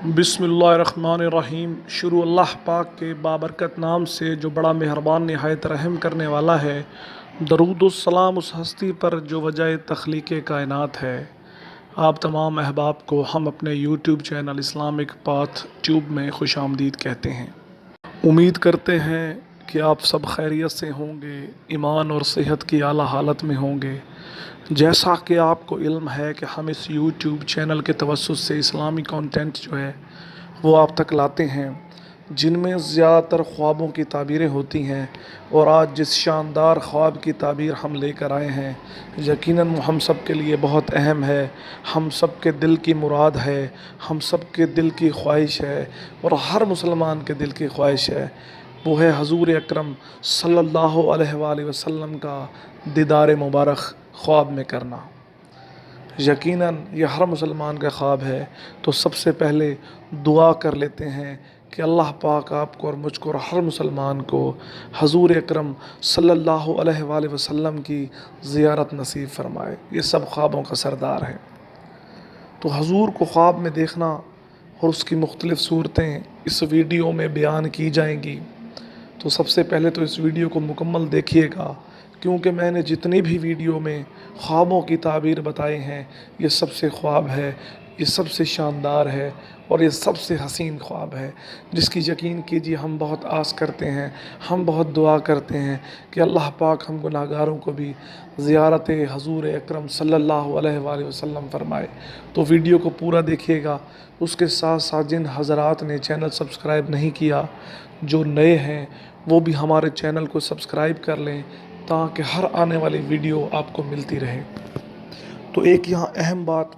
बिस्मिल्लाहिर्रहमानिर्रहीम। शुरू अल्लाह पाक के बाबरकत नाम से जो बड़ा मेहरबान निहायत रहम करने वाला है। दरूद व सलाम उस हस्ती पर जो वजह तख्लीक़ कायनात है। आप तमाम अहबाब को हम अपने YouTube channel Islamic path tube में खुश आमदीद कहते हैं। उम्मीद करते हैं कि आप सब खैरियत से होंगे, ईमान और सेहत की आला हालत में होंगे। जैसा कि आपको इल्म है कि हम इस यूट्यूब चैनल के तवस्सुत से इस्लामी कंटेंट जो है वो आप तक लाते हैं, जिनमें ज़्यादातर ख्वाबों की ताबीरें होती हैं। और आज जिस शानदार ख्वाब की ताबीर हम लेकर आए हैं, यकीनन हम सब के लिए बहुत अहम है, हम सब के दिल की मुराद है, हम सब के दिल की ख्वाहिश है और हर मुसलमान के दिल की ख्वाहिश है। वो है हजूर अकरम सल्लल्लाहु अलैहि वसल्लम का दीदार मुबारक ख्वाब में करना। यकीनन ये हर मुसलमान का ख्वाब है। तो सबसे पहले दुआ कर लेते हैं कि अल्लाह पाक आपको और मुझको और हर मुसलमान को हजूर अकरम सल्लल्लाहु अलैहि वसल्लम की ज़ियारत नसीब फ़रमाए। ये सब ख्वाबों का सरदार है। तो हजूर को ख्वाब में देखना और उसकी मुख्तलिफ़ सूरतें इस वीडियो में बयान की जाएंगी। तो सबसे पहले तो इस वीडियो को मुकम्मल देखिएगा, क्योंकि मैंने जितनी भी वीडियो में ख्वाबों की ताबीर बताए हैं, ये सबसे ख्वाब है, ये सबसे शानदार है और ये सबसे हसीन ख्वाब है, जिसकी यकीन कीजिए हम बहुत आस करते हैं, हम बहुत दुआ करते हैं कि अल्लाह पाक हम गुनाहगारों को भी ज़ियारत हजूर अकरम सल्लल्लाहु अलैहि वसल्लम फ़रमाए। तो वीडियो को पूरा देखिएगा। उसके साथ साथ जिन हज़रात ने चैनल सब्सक्राइब नहीं किया, जो नए हैं, वो भी हमारे चैनल को सब्सक्राइब कर लें, ताकि हर आने वाली वीडियो आपको मिलती रहे। तो एक यहाँ अहम बात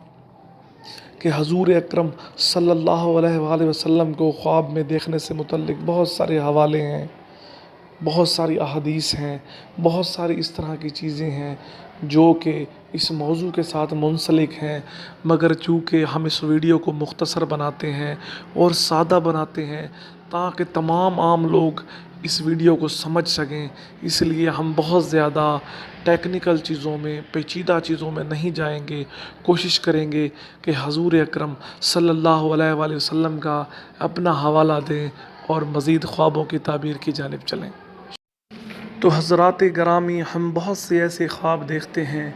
कि हजूर अकरम सल्लल्लाहु अलैहि वसल्लम को ख्वाब में देखने से मुतल्लिक बहुत सारे हवाले हैं, बहुत सारी अहादीस हैं, बहुत सारी इस तरह की चीज़ें हैं जो कि इस मौजू के साथ मुंसलिक हैं। मगर चूँकि हम इस वीडियो को मुख्तसर बनाते हैं और सादा बनाते हैं ताकि तमाम आम लोग इस वीडियो को समझ सकें, इसलिए हम बहुत ज़्यादा टेक्निकल चीज़ों में, पेचीदा चीज़ों में नहीं जाएंगे। कोशिश करेंगे कि हजूर अकरम सल्लल्लाहु अलैहि वसल्लम का अपना हवाला दें और मज़ीद ख्वाबों की ताबीर की जानिब चलें। तो हज़रात गिरामी, हम बहुत से ऐसे ख्वाब देखते हैं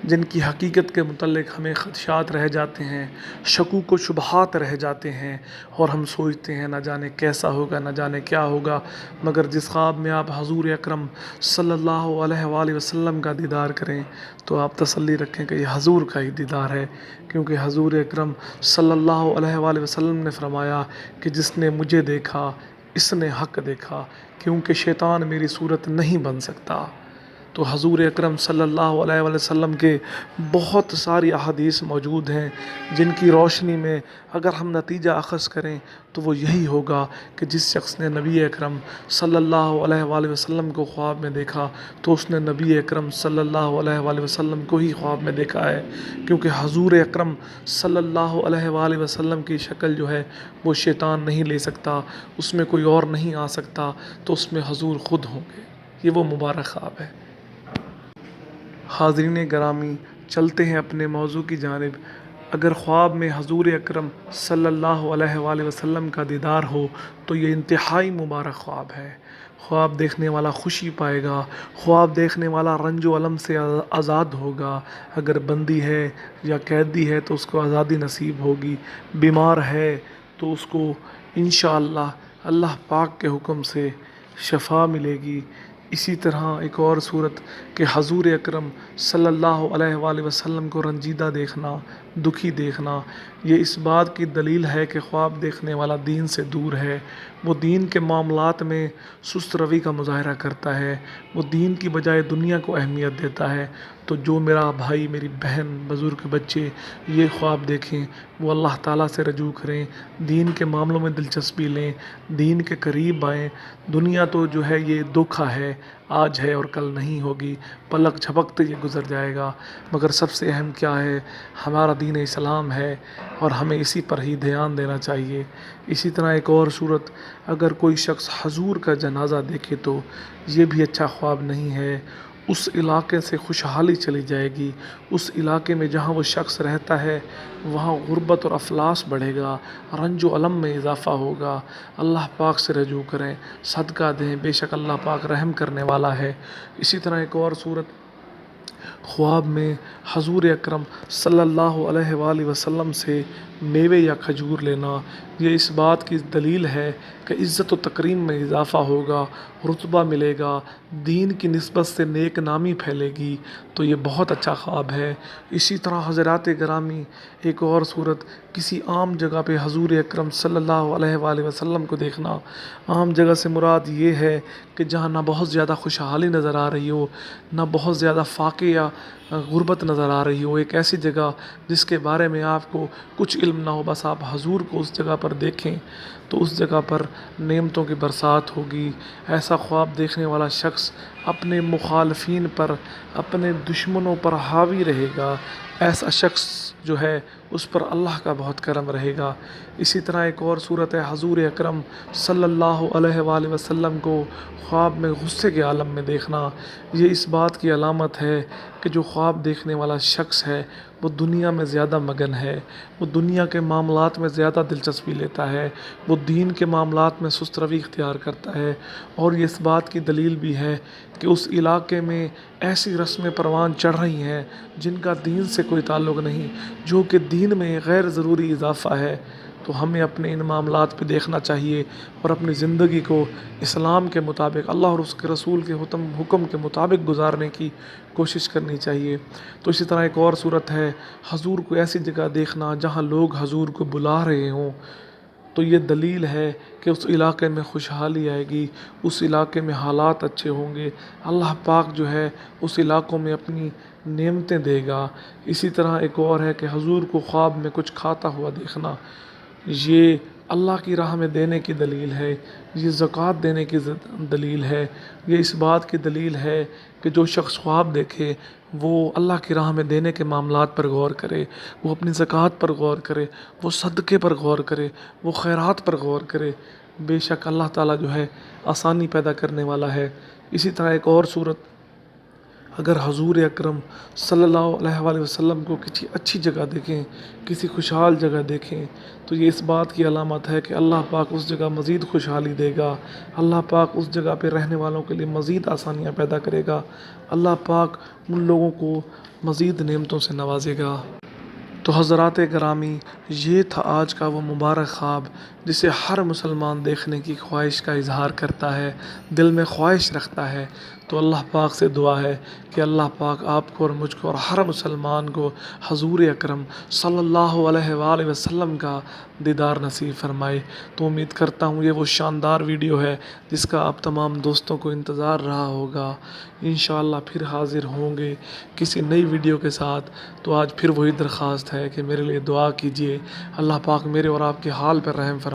जिनकी हकीकत के मुतल्लिक हमें ख़दशात रह जाते हैं, शकूक व शुबहात रह जाते हैं और हम सोचते हैं न जाने कैसा होगा, न जाने क्या होगा। मगर जिस ख्वाब में आप हजूर अकरम सल्लल्लाहु अलैहि वसल्लम का दीदार करें, तो आप तसल्ली रखें कि यह हजूर का ही दीदार है, क्योंकि हजूर अकरम सल्लल्लाहु अलैहि वसल्लम ने फ़रमाया कि जिसने मुझे देखा इसने हक़ देखा, क्योंकि शैतान मेरी सूरत नहीं बन सकता। तो हजूर अकरम सल्लल्लाहु अलैहि वसल्लम के बहुत सारी अहादीस मौजूद हैं, जिनकी रोशनी में अगर हम नतीजा अख़ज़ करें तो वो यही होगा कि जिस शख्स ने नबी अकरम सल्लल्लाहु अलैहि वसल्लम को ख्वाब में देखा, तो उसने नबी अकरम सल्लल्लाहु अलैहि वसल्लम को ही ख्वाब में देखा है। क्योंकि हजूर अकरम सल्लल्लाहु अलैहि वसल्लम की शक्ल जो है वो शैतान नहीं ले सकता, उसमें कोई और नहीं आ सकता, तो उसमें हजूर ख़ुद होंगे। ये वो मुबारक ख्वाब है। हाज़रीन गिरामी, चलते हैं अपने मौजू की जानिब। अगर ख्वाब में हजूर अकरम सल्लल्लाहु अलैहि वसल्लम का दीदार हो तो ये इंतहाई मुबारक ख्वाब है। ख्वाब देखने वाला खुशी पाएगा, ख्वाब देखने वाला रंजो अलम से आज़ाद होगा। अगर बंदी है या कैदी है तो उसको आज़ादी नसीब होगी, बीमार है तो उसको इंशाअल्लाह अल्लाह पाक के हुक्म से शफ़ा मिलेगी। इसी तरह एक और सूरत कि हजूर अकरम सल्लल्लाहु अलैहि वसल्लम को रंजीदा देखना, दुखी देखना, ये इस बात की दलील है कि ख्वाब देखने वाला दीन से दूर है। वो दीन के मामलात में सुस्त रवि का मुज़ाहरा करता है, वो दीन की बजाय दुनिया को अहमियत देता है। तो जो मेरा भाई, मेरी बहन, बुज़ुर्ग, बच्चे ये ख्वाब देखें, वो अल्लाह ताला से रजू करें, दीन के मामलों में दिलचस्पी लें, दीन के करीब आएँ। दुनिया तो जो है ये धोखा है, आज है और कल नहीं होगी, पलक झपकते ये गुज़र जाएगा। मगर सबसे अहम क्या है, हमारा दीन इस्लाम है और हमें इसी पर ही ध्यान देना चाहिए। इसी तरह एक और सूरत, अगर कोई शख्स हजूर का जनाज़ा देखे तो ये भी अच्छा ख्वाब नहीं है। اس علاقے سے خوشحالی چلی جائے گی، اس علاقے میں جہاں وہ شخص رہتا ہے وہاں غربت اور افلاس بڑھے گا، رنج و الم میں اضافہ ہوگا۔ اللہ پاک سے رجوع کریں، صدقہ دیں، بے شک اللہ پاک رحم کرنے والا ہے۔ اسی طرح ایک اور صورت، خواب میں حضور اکرم صلی اللہ علیہ وآلہ وسلم سے میوے یا کھجور لینا، یہ اس بات کی دلیل ہے کہ عزت و تکریم میں اضافہ ہوگا، رتبہ ملے گا، دین کی نسبت سے نیک نامی پھیلے گی، تو یہ بہت اچھا خواب ہے۔ اسی طرح حضرات گرامی، ایک اور صورت، کسی عام جگہ پہ حضور اکرم صلی اللہ علیہ وآلہ وسلم کو دیکھنا۔ عام جگہ سے مراد یہ ہے کہ جہاں نہ بہت زیادہ خوشحالی نظر آ رہی ہو، نہ بہت زیادہ فاقے یا غربت نظر آ رہی ہو، ایک ایسی جگہ جس کے بارے میں آپ کو کچھ علم نہ ہو، بس آپ حضور کو اس جگہ پر دیکھیں تو اس جگہ پر نعمتوں کی برسات ہوگی۔ ایسا خواب دیکھنے والا شخص اپنے مخالفین پر، اپنے دشمنوں پر حاوی رہے گا، ایسا شخص جو ہے اس پر اللہ کا بہت کرم رہے گا۔ اسی طرح ایک اور صورت ہے، حضور اکرم صلی اللہ علیہ وآلہ وسلم کو خواب میں غصے کے عالم میں دیکھنا، یہ اس بات کی علامت ہے کہ جو خواب دیکھنے والا شخص ہے وہ دنیا میں زیادہ مگن ہے، وہ دنیا کے معاملات میں زیادہ دلچسپی لیتا ہے، وہ دین کے معاملات میں سست روی اختیار کرتا ہے، اور یہ اس بات کی دلیل بھی ہے کہ اس علاقے میں ایسی رسمیں پروان چڑھ رہی ہیں جن کا دین سے کوئی تعلق نہیں، جو کہ دین میں غیر ضروری اضافہ ہے۔ تو ہمیں اپنے ان معاملات پہ دیکھنا چاہیے اور اپنی زندگی کو اسلام کے مطابق، اللہ اور اس کے رسول کے حکم کے مطابق گزارنے کی کوشش کرنی چاہیے۔ تو اسی طرح ایک اور صورت ہے، حضور کو ایسی جگہ دیکھنا جہاں لوگ حضور کو بلا رہے ہوں، تو یہ دلیل ہے کہ اس علاقے میں خوشحالی آئے گی، اس علاقے میں حالات اچھے ہوں گے، اللہ پاک جو ہے اس علاقوں میں اپنی نعمتیں دے گا۔ اسی طرح ایک اور ہے کہ حضور کو خواب میں کچھ کھاتا ہوا دیکھنا، یہ اللہ کی راہ میں دینے کی دلیل ہے، یہ زکوٰۃ دینے کی دلیل ہے، یہ اس بات کی دلیل ہے کہ جو شخص خواب دیکھے وہ اللہ کی راہ میں دینے کے معاملات پر غور کرے، وہ اپنی زکوٰۃ پر غور کرے، وہ صدقے پر غور کرے، وہ خیرات پر غور کرے، بے شک اللہ تعالیٰ جو ہے آسانی پیدا کرنے والا ہے۔ اسی طرح ایک اور صورت، اگر حضور اکرم صلی اللہ علیہ وآلہ وسلم کو کسی اچھی جگہ دیکھیں، کسی خوشحال جگہ دیکھیں، تو یہ اس بات کی علامت ہے کہ اللہ پاک اس جگہ مزید خوشحالی دے گا، اللہ پاک اس جگہ پہ رہنے والوں کے لیے مزید آسانیاں پیدا کرے گا، اللہ پاک ان لوگوں کو مزید نعمتوں سے نوازے گا۔ تو حضرات گرامی، یہ تھا آج کا وہ مبارک خواب جسے ہر مسلمان دیکھنے کی خواہش کا اظہار کرتا ہے، دل میں خواہش رکھتا ہے۔ تو اللہ پاک سے دعا ہے کہ اللہ پاک آپ کو اور مجھ کو اور ہر مسلمان کو حضور اکرم صلی اللہ علیہ وآلہ وسلم کا دیدار نصیب فرمائے۔ تو امید کرتا ہوں یہ وہ شاندار ویڈیو ہے جس کا آپ تمام دوستوں کو انتظار رہا ہوگا۔ انشاءاللہ پھر حاضر ہوں گے کسی نئی ویڈیو کے ساتھ۔ تو آج پھر وہی درخواست ہے کہ میرے لیے دعا کیجیے، اللہ پاک میرے اور آپ کے حال پر رحم فرمائے۔